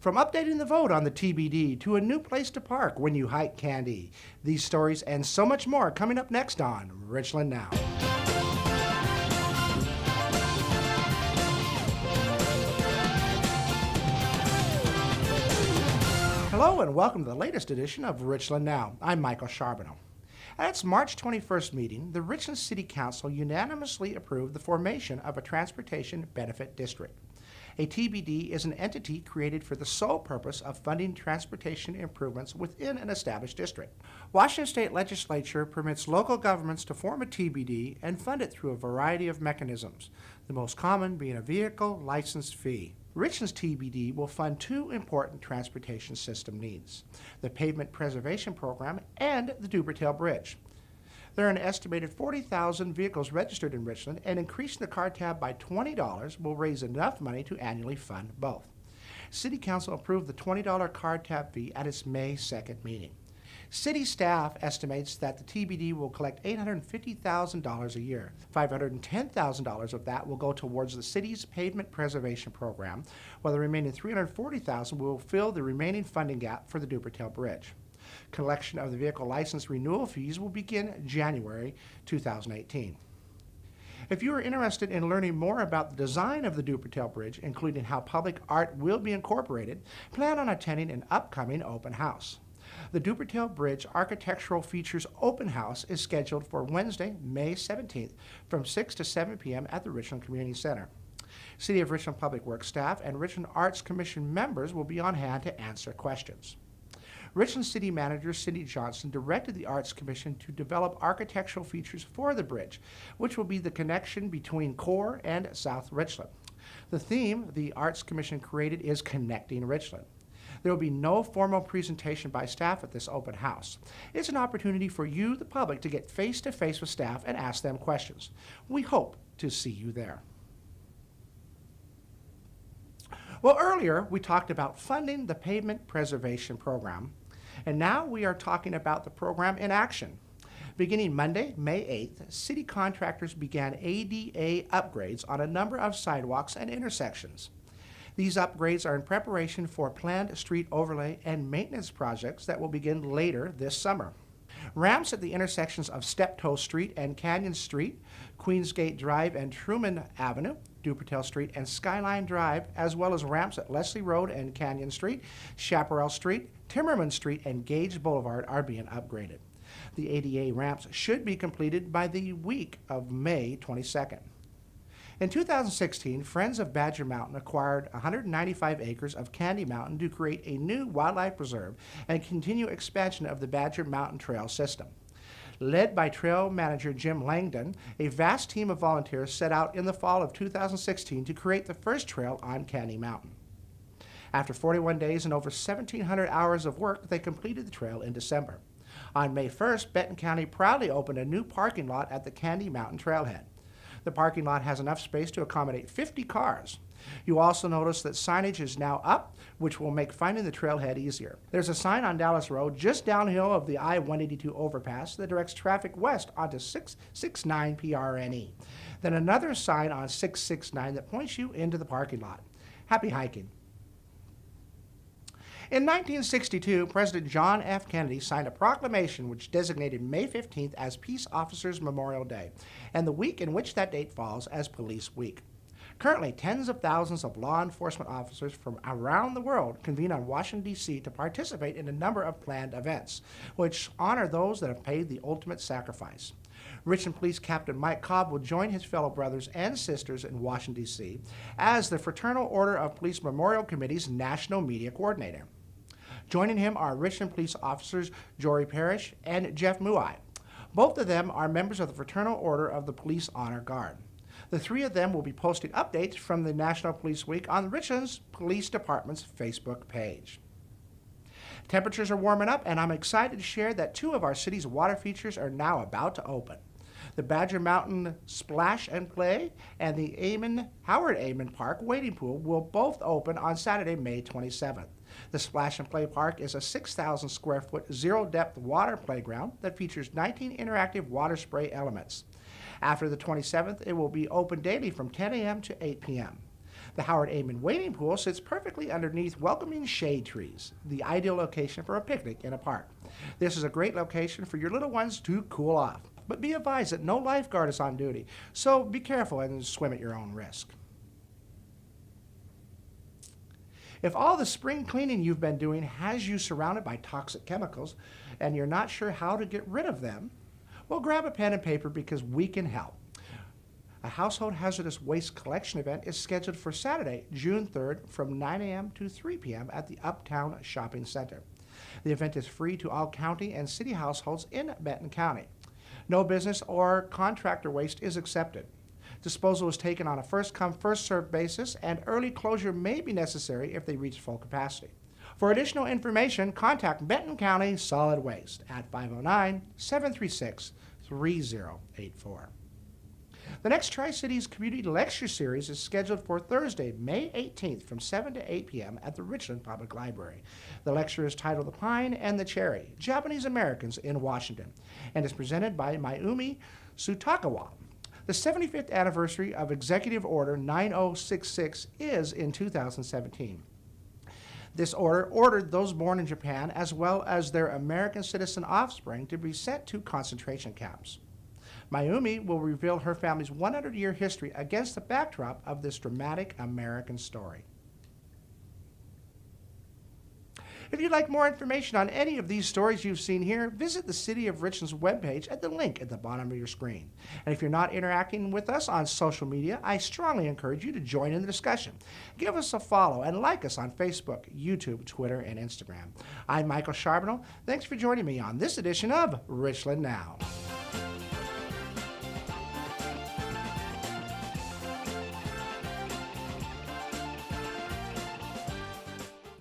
From updating the vote on the TBD to a new place to park when you hike Candy. These stories and so much more coming up next on Richland Now. Hello and welcome to the latest edition of Richland Now. I'm Michael Charbonneau. At its March 21st meeting, the Richland City Council unanimously approved the formation of a Transportation Benefit District. A TBD is an entity created for the sole purpose of funding transportation improvements within an established district. Washington State Legislature permits local governments to form a TBD and fund it through a variety of mechanisms, the most common being a vehicle license fee. Richland's TBD will fund two important transportation system needs, the Pavement Preservation Program and the Patel Bridge. There are an estimated 40,000 vehicles registered in Richland, and increasing the car tab by $20 will raise enough money to annually fund both. City Council approved the $20 car tab fee at its May 2nd meeting. City staff estimates that the TBD will collect $850,000 a year. $510,000 of that will go towards the city's pavement preservation program, while the remaining $340,000 will fill the remaining funding gap for the Patel Bridge. Collection of the vehicle license renewal fees will begin January 2018. If you are interested in learning more about the design of the Patel Bridge, including how public art will be incorporated, plan on attending an upcoming open house. The Patel Bridge Architectural Features Open House is scheduled for Wednesday, May 17th from 6 to 7 p.m. at the Richland Community Center. City of Richland Public Works staff and Richland Arts Commission members will be on hand to answer questions. Richland City Manager Cindy Johnson directed the Arts Commission to develop architectural features for the bridge, which will be the connection between Core and South Richland. The theme the Arts Commission created is Connecting Richland. There will be no formal presentation by staff at this open house. It's an opportunity for you, the public, to get face-to-face with staff and ask them questions. We hope to see you there. Well, earlier we talked about funding the Pavement Preservation Program, and now we are talking about the program in action. Beginning Monday, May 8th, city contractors began ADA upgrades on a number of sidewalks and intersections. These upgrades are in preparation for planned street overlay and maintenance projects that will begin later this summer. Ramps at the intersections of Steptoe Street and Canyon Street, Queensgate Drive and Truman Avenue, Patel Street and Skyline Drive, as well as ramps at Leslie Road and Canyon Street, Chaparral Street, Timmerman Street, and Gage Boulevard are being upgraded. The ADA ramps should be completed by the week of May 22nd. In 2016, Friends of Badger Mountain acquired 195 acres of Candy Mountain to create a new wildlife preserve and continue expansion of the Badger Mountain Trail system. Led by trail manager Jim Langdon, a vast team of volunteers set out in the fall of 2016 to create the first trail on Candy Mountain. After 41 days and over 1,700 hours of work, they completed the trail in December. On May 1st, Benton County proudly opened a new parking lot at the Candy Mountain Trailhead. The parking lot has enough space to accommodate 50 cars. You also notice that signage is now up, which will make finding the trailhead easier. There's a sign on Dallas Road just downhill of the I-182 overpass that directs traffic west onto 669 PRNE. Then another sign on 669 that points you into the parking lot. Happy hiking. In 1962, President John F. Kennedy signed a proclamation which designated May 15th as Peace Officers Memorial Day, and the week in which that date falls as Police Week. Currently, tens of thousands of law enforcement officers from around the world convene on Washington, D.C. to participate in a number of planned events, which honor those that have paid the ultimate sacrifice. Richland Police Captain Mike Cobb will join his fellow brothers and sisters in Washington, D.C. as the Fraternal Order of Police Memorial Committee's National Media Coordinator. Joining him are Richland Police Officers Jory Parrish and Jeff Muai. Both of them are members of the Fraternal Order of the Police Honor Guard. The three of them will be posting updates from the National Police Week on Richland's Police Department's Facebook page. Temperatures are warming up, and I'm excited to share that two of our city's water features are now about to open. The Badger Mountain Splash and Play and the Howard Amon Park Wading Pool will both open on Saturday, May 27th. The Splash and Play Park is a 6,000 square foot zero-depth water playground that features 19 interactive water spray elements. After the 27th, it will be open daily from 10 a.m. to 8 p.m. The Howard Amon wading pool sits perfectly underneath welcoming shade trees, the ideal location for a picnic in a park. This is a great location for your little ones to cool off. But be advised that no lifeguard is on duty, so be careful and swim at your own risk. If all the spring cleaning you've been doing has you surrounded by toxic chemicals and you're not sure how to get rid of them, well, grab a pen and paper because we can help. A household hazardous waste collection event is scheduled for Saturday, June 3rd from 9 a.m. to 3 p.m. at the Uptown Shopping Center. The event is free to all county and city households in Benton County. No business or contractor waste is accepted. Disposal is taken on a first-come, first-served basis, and early closure may be necessary if they reach full capacity. For additional information, contact Benton County Solid Waste at 509-736-3084. The next Tri-Cities Community Lecture Series is scheduled for Thursday, May 18th from 7 to 8 p.m. at the Richland Public Library. The lecture is titled The Pine and the Cherry, Japanese Americans in Washington, and is presented by Mayumi Tsutakawa. The 75th anniversary of Executive Order 9066 is in 2017. This order ordered those born in Japan as well as their American citizen offspring to be sent to concentration camps. Mayumi will reveal her family's 100-year history against the backdrop of this dramatic American story. If you'd like more information on any of these stories you've seen here, visit the City of Richland's webpage at the link at the bottom of your screen. And if you're not interacting with us on social media, I strongly encourage you to join in the discussion. Give us a follow and like us on Facebook, YouTube, Twitter, and Instagram. I'm Michael Charbonneau. Thanks for joining me on this edition of Richland Now.